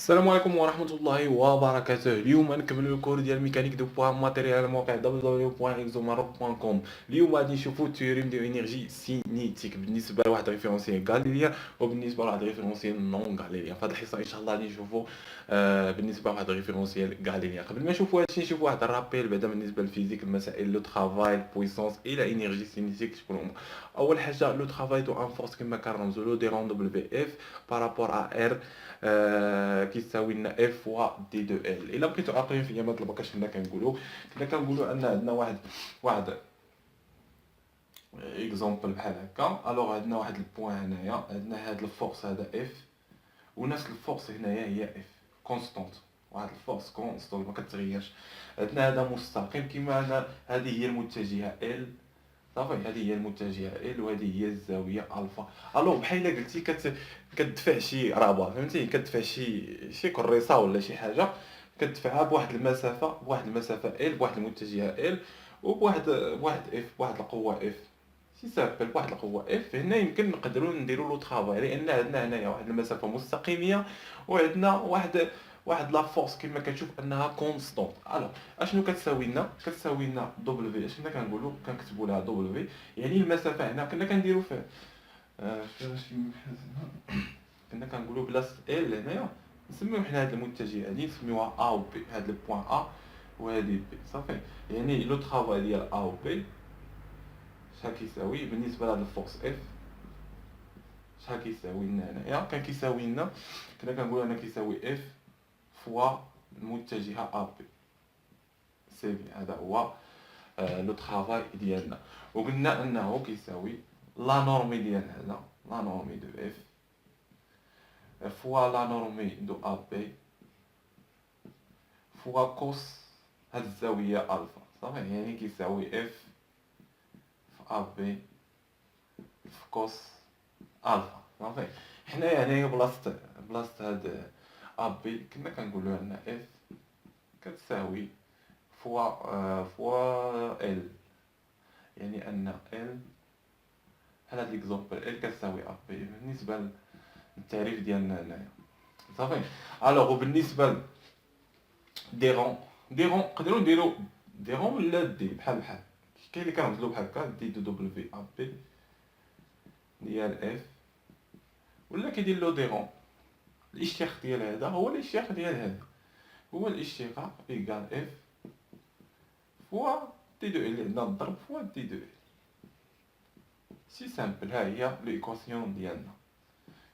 السلام عليكم ورحمة الله وبركاته. اليوم غنكملوا الكور ديال ميكانيك دو بوان ماتيريال على الموقع www.exomaroc.com. اليوم غادي نشوفوا التيوريم دو انرجي سينيتيك بالنسبة لواحد ريفيرونسيال غاليليان وبالنسبة لواحد ريفيرونسيال نون غاليليان. في هذه الحصة ان شاء الله غادي نشوفوا بالنسبة لواحد ريفيرونسيال غاليليان. قبل ما نشوفوا هادشي نشوفوا واحد الرابيل بعدا بالنسبة للفيزيك، المسائل لو ترافاي البويسونس الى انرجي سينيتيك. شكون هما؟ اول حاجة لو ترافاي دو ان فورس كما كنرمزوا له دي رون دبليو اف بارابور ا ار كيساوي لنا اف فوا دي دو ال. الا بقيتو عاقلين فيا ما طلبكاش كنا كنقولوا ان عندنا واحد اكزومبل بحال هكا. الوغ عندنا واحد البوين هنايا، عندنا هاد الفورس هذا اف، ونفس الفورس هنايا هي اف كونستانت، واحد الفورس كونستانت ما كتغيرش. عندنا هذا مستقيم كيما انا، هذه هي المتجهه ال صافي، هذه هي المتجهه ال وهذه هي الزاويه الفا. الوغ بحال الا قلتي كتدفع شي رابط، فهمتي، كتدفع شي كريصه ولا شي حاجه، كتدفعها بواحد المسافه ال، بواحد المتجهه ال، بواحد اف، بواحد القوه اف. سي سامبل، بواحد القوه اف. هنا يمكن نقدروا نديروا لو طرافاي، لان عندنا هنايا واحد المسافه مستقيميه، وعندنا واحد لا فورس كما كتشوف انها كونستونت. الو اشنو كتساوي لنا دبليو. اش كنا كنقولوا؟ كنكتبوا لها دبليو، يعني المسافه هنا كنا كنديروا فيه كنا كنقولوا بلاصه ال هنايا، نسميو حنا هاد المتجهه هادي نسميوها ا و بي، هاد البوين ا وهادي بي صافي. يعني لو طرافاي ديال ا و بي شحال كيساوي بالنسبه لهاد الفورس اف؟ شحال كيساوي لنا هنايا؟ كان كيساوي لنا، كنا كنقولوا انا كيساوي اف فوا المتجهه ا بي. سي بي، هذا هو لو طرافاي ديالنا. وقلنا انه كيساوي لا نورمي ديال هذا، لا نورمي دو اف فوا لا نورمي دو ا بي فوا كوس هاد الزاويه الفا صافي. يعني كيساوي اف في ا بي في كوس الفا صافي. حنايا هنايا بلاصه هاد ا بي كنا كنقولوا ان اف كتساوي فوا ال، يعني ان ال بحال هاد ليكزومبل ال كتساوي ا بي بالنسبه للتعريف ديالنا هنايا صافي. الوغ وبالنسبه دي رون نقدروا نديرو دي رون ولا دي بحال كاين اللي كنرمزلو بحال هكا دي دو دبليو ا بي ديال اف، ولا كيدير له دي رون. الاشتقاق ديال هذا هو الاشتقاق ديال هذا، هو الاشتقاق ايكال اف فوا دي دو ال، عندنا الضرب فوا دي دو ال. سي سامبل، ها هي ليكواسيون ديالنا.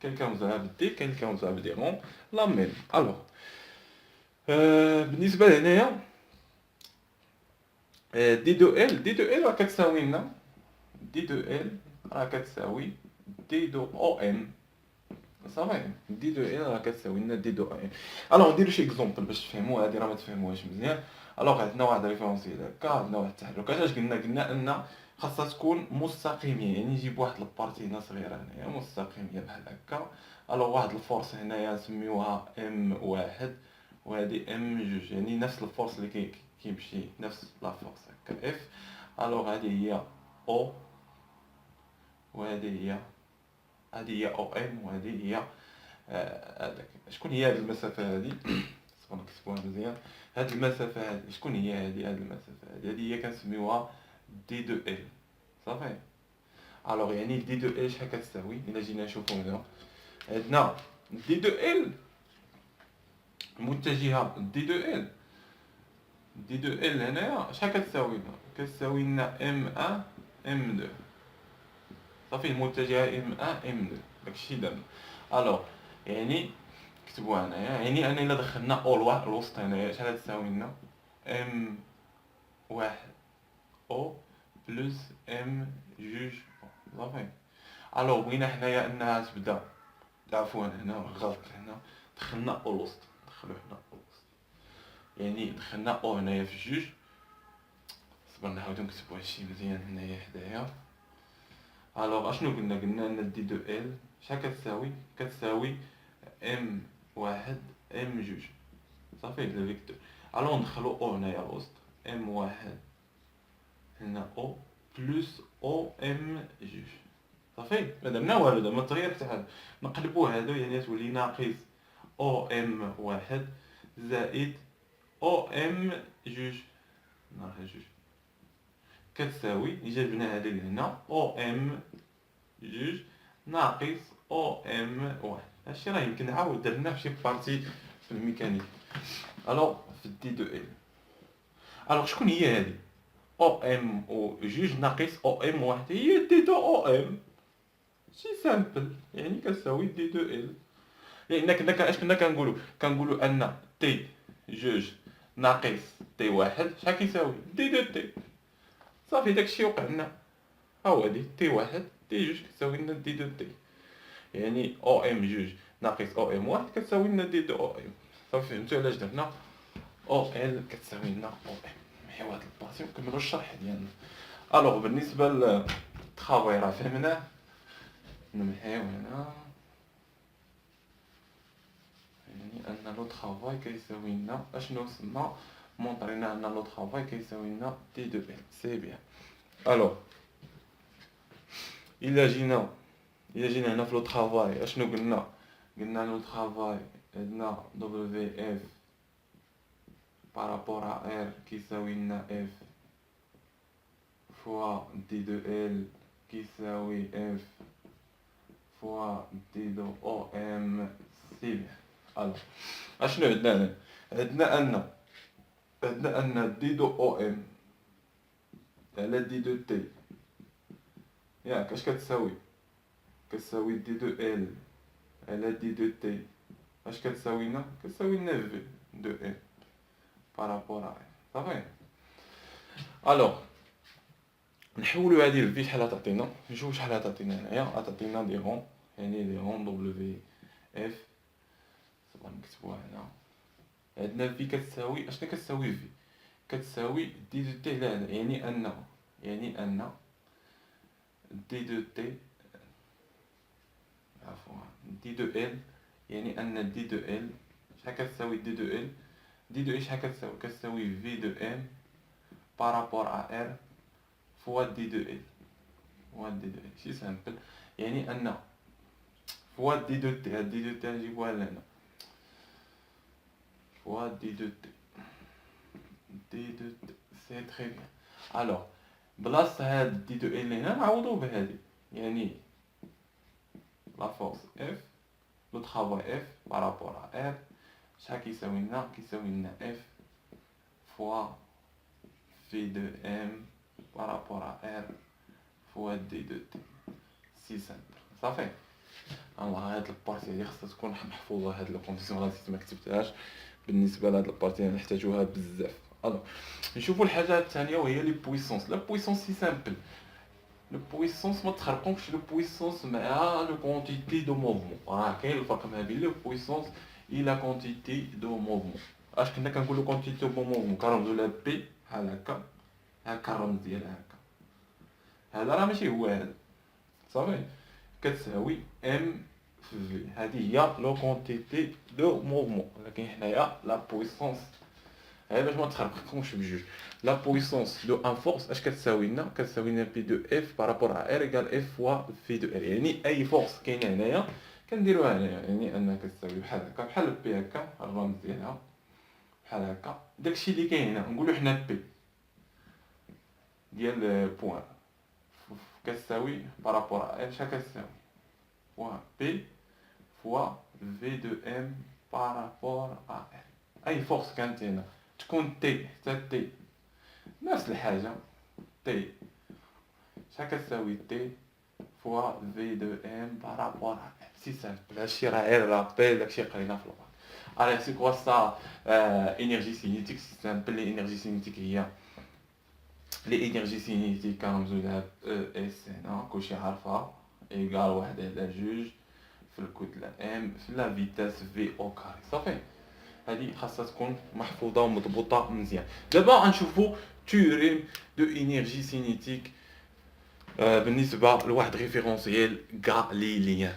كاين كنرمزوها بالدي، كاين كنرمزوها بدي رون لا ميم. الوغ بالنسبه لهنايا دي دو ال راه كتساوي لنا دي دو ال راه كتساوي دي دو او ام صافي. دي دو ال راه كتساوي لنا دي دو او ام. الوغ نديرو شي اكزومبل باش تفهموا، هادي راه ما تفهموهاش مزيان. الوغ عندنا واحد ريفيرونسيال هكا، عندنا واحد التحركات. اش قلنا ان خاصها تكون مستقيميه، يعني نجيب واحد البارتي هنا صغيره هنايا مستقيميه بحال هكا. الوغ واحد الفورس هنايا نسميوها ام واحد، وهادي ام جوج، يعني نفس الفورس اللي كيمشي نفس لا فورس هكا اف. الوغ هذه هي او ام، وهذه هي هذاك. شكون هي هذه المسافه هذه؟ خصنا نكتبوها مزيان. هذه المسافه هذه شكون هي؟ هذه المسافه هذه هي كنسميوها دي دو ال صافي. الوغ يعني دي دو ال شحال كتساوي؟ الا جينا نشوفو هنا، عندنا دي دو ال متجهه دي دو ال هنايا شحال كتساوي لنا؟ كتساوي لنا ام 1 ام 2 صافي. المتجهه ام 1 ام 2 داكشي درنا. الوغ يعني كتبوها هنايا، يعني انا الا دخلنا او الوسط هنايا شحال تساوي لنا؟ ام واحد او بلس ام جوج او صافي. الوغ بغينا حنايا انها تبدا، عفوا هنا غلط، هنا دخلنا او الوسط، دخلو هنا او الوسط، يعني دخلنا او هنايا في جوج. صبر نعاودو نكتبو هادشي مزيان هنايا حدايا. الوغ اشنو قلنا ان دي دو ال شحال كتساوي ام واحد ام جوج صافي بلا فيكتور. الوغ ندخلو او هنايا الوسط، ام واحد هنا او بلس او ام جوج صافي. ما درنا والو، ما تغير حتى حاجه. نقلبو هادو يعني تولي ناقص او ام واحد زائد او ام جوج ناقص جوج كتساوي جبنا هذه لهنا او ام جوج ناقص او ام واحد. هادشي راه يمكن عاود درنا فشي بارتي في الميكانيك. الوغ في دي دو ال الوغ شكون هي هادي او ام او جوج ناقص او ام واحد هي دي دو او ام سي سامبل يعني كتساوي دي دو ال. لان كنا اش كنقولوا ان تي جوج ناقص تي واحد شحال كيساوي دي دو تي. صافي داكشي وقع لنا ها هو هادي تي واحد تي جوج كتساوي لنا دي دو تي يعني او ام جوج ناقص او ام واحد كتساوي لنا دي دو او ام. صافي فهمتوا علاش درنا او ال كتساوي لنا او ام. نحيو هاد الباسي ونكملوا الشرح ديالنا. الوغ بالنسبه للترافاي راه فهمناه نمحيو هنا يعني ان لو ترافاي كيساوي لنا اشنو سما مونطرينا ان لو ترافاي كيساوي لنا دي دو ال سي بيان. الوغ الا جينا هنا في لو ترافاي اشنو قلنا لو ترافاي عندنا دبليو اف بارابور ا ار كيساوي لنا اف فوا دي دو ال كيساوي اف فوا دي دو او ام سي بيان. الوغ اشنو عندنا هنا عندنا ان دي دو او ام على دي دو تي ياك اش كتساوي دي دو ال على دي دو تي اش كتساوي لنا في دو ال بارابور ا صافي. الوغ نحولوا هذه الفي شحال تعطينا نشوف شحال تعطينا هنايا تعطينا دي رون يعني دي رون دبليو اف صافي نكتبوها هنا عندنا في كتساوي اشنا كتساوي في كتساوي دي دو تي على هذا يعني ان دي دو تي عفوا دي دو ال يعني ان دي دو ال شحال كتساوي دي دو ال شحال كتساوي في دو ام بارابور ا ار فوا دي دو ال شي سامبل يعني ان فوا دي دو تي نجيبوها لهنا فوا دي دو تي سي تري بيان. الوغ بلاصه هاد دي دو ال هنا نعوضو بهادي يعني لا فورس اف لو ترافاي اف بارابور ا ار شحال كيساوي لنا اف فوا في دو ام بارابور ا ار فوا دي دو تي سي سامبل صافي. الله هاد البارتي هادي خاصها تكون محفوظه هاد لو كونديسيون راه ما كتبتهاش بالنسبه لهاد البارتي نحتاجوها بزاف. الو نشوفوا الحاجه الثانيه وهي لي بويسونس. لا بويسونس سي سامبل لو بويسونس ما تخرقوش لو بويسونس مع لو كونتيتي دو موفمون راه كاين الفرق ما بين لو بويسونس اي لا كونتيتي دو موفمون. اش كنا كنقولوا كونتيتي دو موفمون كنرمزوا لها بي بحال هكا الرمز ديالها هكا هذا راه ماشي هو هذا صافي كتساوي ام في هذه هي لو كونتيتي دو موفمون. لكن حنايا لا بويسونس هاي باش ما تخربقكمش بجوج. لا بويسونس دو ان فورس اش كتساوي لنا بي دو اف بارابور ا ار ايكال اف فوا في دو ار يعني اي فورس كاينه هنايا كنديروها هنايا يعني انها كتساوي بحال هكا بحال بي هكا الرمز ديالها بحال هكا. داكشي اللي كاين هنا نقولوا حنا بي ديال بوان كتساوي بارابور ا ار شحال كتساوي بوان بي فوا في دو ام بارابور ا ار. اي فورس كانت هنا تكون تي حتى تي نفس الحاجه تي شحال كتساوي تي فوا في دو ام بارابور ا ار سي سامبل. هادشي راه غير رابيل داكشي قرينا في الوقت. الي سي كوا سا انرجي سينيتيك سي سامبل. لي انرجي سينيتيك هي لي انرجي سينيتيك كنرمزو لها اس هنا كلشي عارفها ايكال واحد على جوج في الكتله ام في لا فيتاس في او كاري صافي. هذه خاصها تكون محفوظه ومضبوطه مزيان. دابا غنشوفوا تيوريم دو انرجي سينيتيك بالنسبه لواحد ريفيرونسييل غاليليان.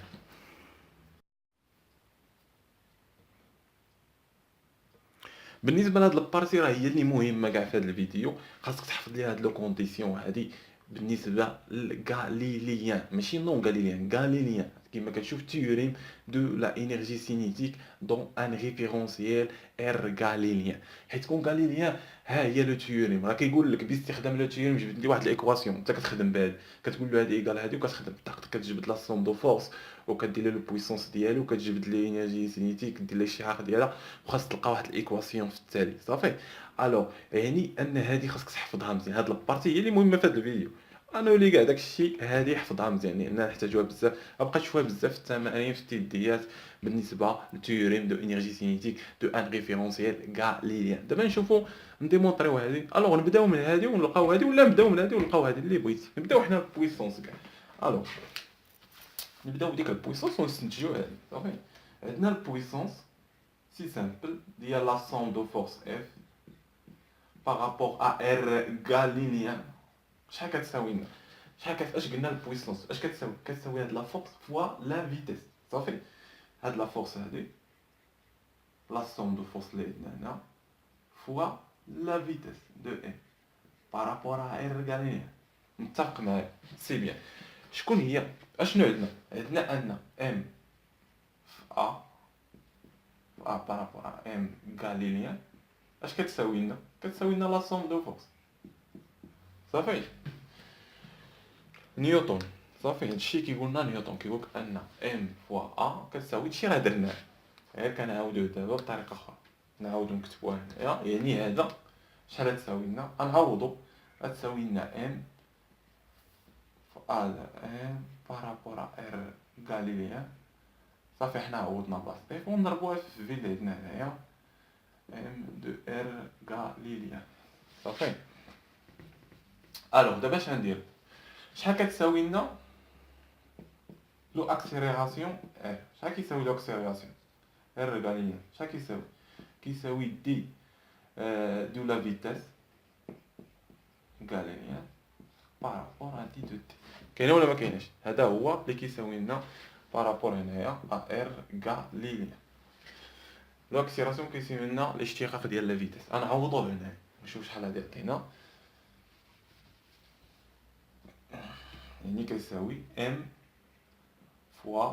بالنسبه لهاد البارتي راه هي اللي مهمه كاع في هذا الفيديو خاصك تحفظ لي هاد لو كونديسيون هادي بالنسبه للغاليليان ماشي نون غاليليان كما كتشوف théorème de la énergie cinétique dans un référentiel R galilien. حيت كون غاليليان ها هي لو تيوريم راه كيقول لك باستخدام لو تيوريم جبد لي واحد الايكواسيون انت كتخدم بهذه كتقول له هذه ايكال هذه وكتخدم بالطاقه كتجبد لا سوم دو فورس وكدير له البويسونس ديالو وكتجبد لي انرجي سينيتيك دير لي الاشعاع ديالها وخاص تلقى واحد الايكواسيون في التالي صافي. الو يعني ان هذه خاصك تحفظها مزيان هاد البارتي هي اللي مهمه في هذا الفيديو. انا ولي كاع داكشي هذه حفظها مزيان لان نحتاجوها بزاف غابقى تشوفها بزاف في التمارين في التديات بالنسبه للتيوريم دو انرجي سينيتيك دو ان ريفيرونسييل غاليليان. دابا نشوفوا نديمونطريو هذه. الوغ نبداو من هذه ونلقاو هذه ولا نبداو من هذه ونلقاو هذه اللي بغيتي. نبداو حنا بويسونس كاع. الوغ نبداو بديك البويسونس ونستنتجو هذه صافي. عندنا البويسونس سي سامبل ديال لا سوم دو فورس اف بارابور ا ار غاليليان. شحال كتساوي لنا اش قلنا البويسونس اش كتساوي هاد لا فورس فوا لا فيتيس صافي. هاد لا فورس هادي لا سوم دو فورس اللي عندنا هنا فوا لا فيتيس دو ام بارابور ا ار غاليليان. متفق معايا سي بيان. شكون هي اشنو عندنا ان ام في ا بارابور ا ام غاليليان اش كتساوي لنا لا سوم دو فورس صافي نيوتن صافي. هادشي كيقول لنا نيوتن كيقولك ان ام فوا ا كتساوي هادشي راه درناه غير كنعاودوه دابا بطريقه اخرى نعاودو نكتبوها هنايا. يعني هذا شحال غتساوي لنا غنعوضو غتساوي لنا ام فا ام بارابور ار غاليليان صافي. حنا عوضنا بلاصه اف ونضربوها في في اللي عندنا هنايا ام دو ار غاليليان صافي. الوغ دابا اش غندير شحال كتساوي لنا لو اكسيليراسيون ار شحال كيساوي لو اكسيليراسيون ار غاليليان شحال كيساوي دي دو لا فيتاس غاليليان بارابور ا دي دو تي. كاينه ولا ما كايناش؟ هذا هو اللي كيساوي لنا بارابور هنايا ا ار غاليليان. لو اكسيليراسيون كيساوي لنا الاشتقاق ديال لا فيتاس. غنعوضوه هنايا نشوف شحال هادي عطينا. يعني كيساوي ام فوا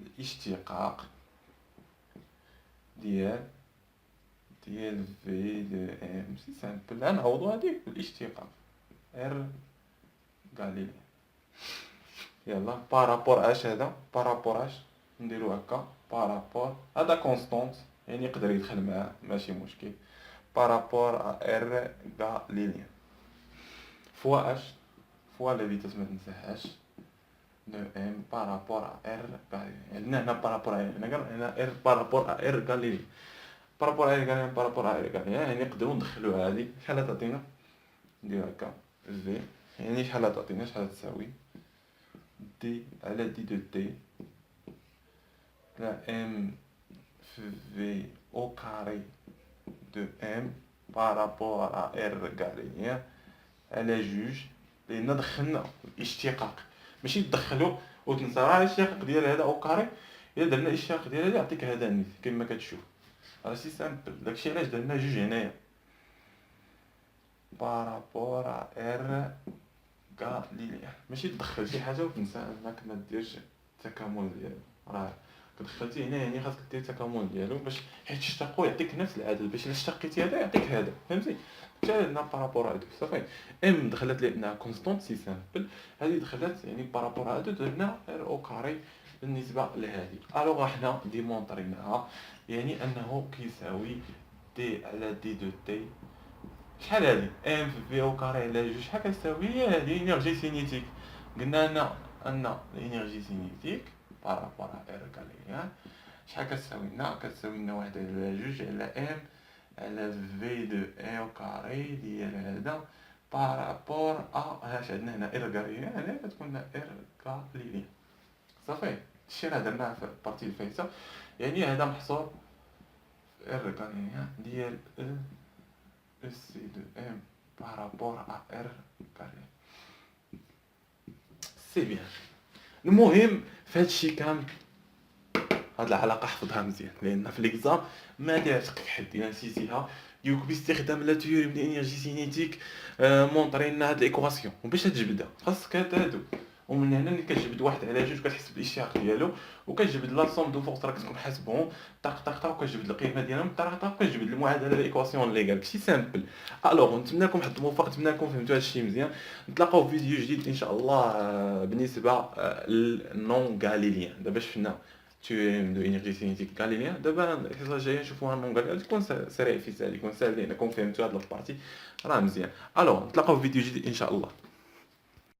الاشتقاق ديال في دو ام سي سامبل. غنعوضو هاديك بالاشتقاق ار غاليليان. يلا بارابور اش هذا بارابور اش نديرو هكا بارابور هذا كونستونت يعني يقدر يدخل معاه ماشي مشكل بارابور ار غاليليان فوا اش فوا لا فيتاس ما تنساهاش دو ام بارابور ار غاليليان. عندنا هنا بارابور هنا ار بارابور ار غاليليان بارابور ار غاليليان بارابور ار غاليليان يعني نقدروا ندخلوا هذه شحال تعطينا ندير هكا في يعني شحال تعطينا شحال تساوي دي على دي دو تي لا ام في او كاري دو ام بارابور ا ار غاليليان على جوج لان دخلنا الاشتقاق ماشي تدخلوا وتنسى راه الاشتقاق ديال هذا او كاري الا درنا الاشتقاق ديال هذا يعطيك هذا النيت كما كتشوف راه سي سامبل. داكشي علاش درنا جوج هنايا بارابور ا ار غاليليان ماشي تدخل شي حاجه وتنسى انك ما ديرش التكامل ديالو راه كدخلتي هنا يعني خاصك دير التكامل ديالو باش حيت تشتقو يعطيك نفس العدد باش الا اشتقيتي هذا يعطيك هذا فهمتي. حتى عندنا بارابور هادو صافي ام دخلت لنا كونستونت سي سامبل هذه دخلت يعني بارابور هادو درنا ار او كاري بالنسبه لهذه. الوغ حنا ديمونطريناها يعني انه كيساوي دي على دي دو تي شحال هادي ام في او كاري على جوج شحال كتساوي هي هادي انرجي سينيتيك. قلنا لنا ان الانرجي سينيتيك بارابور ار غاليليان شحال كتساوي لنا واحد على جوج على ام على في دو او كاري ديال هذا بارابور هاش عندنا هنا ار غاليليان هنا كتكون لنا ار غاليليان صافي. هادشي راه درناه في البارتي الفايته يعني هذا محصور في ار غاليليان ديال سي دو ام بارابور ا ار غاليليان سي بيان. المهم في هادشي كامل هاد العلاقه حفظها مزيان لان في ليكزام ما ديرش حد الا نسيتيها يوك باستخدام لا تيوري من انرجي سينيتيك مونطري لنا هاد ليكواسيون وباش تجبدها خاصك هادو ومن هنا ملي كتجبد واحد على جوج كتحس بالاشتراك ديالو، وكتجبد لا سوم دو فورس راه كتكون حاسبهم طاق طاق طاق، وكتجبد القيمه ديالهم طاق طاق، وكتجبد المعادله ليكواسيون ليغال. كشي سامبل. الوغ نتمنى لكم حظ موفق، نتمنى لكم فهمتوا هذا الشيء مزيان. نتلاقاو في فيديو جديد ان شاء الله. بالنسبه للنون غاليليان دابا شفنا تيوريم دو انرجي سينيتيك غاليليان، دابا الحصه الجايه نشوفوها النون غاليليان، تكون سريع في سهل، يكون سهل لانكم فهمتوا هاد البارتي راه مزيان. الوغ نتلاقاو في فيديو جديد ان شاء الله.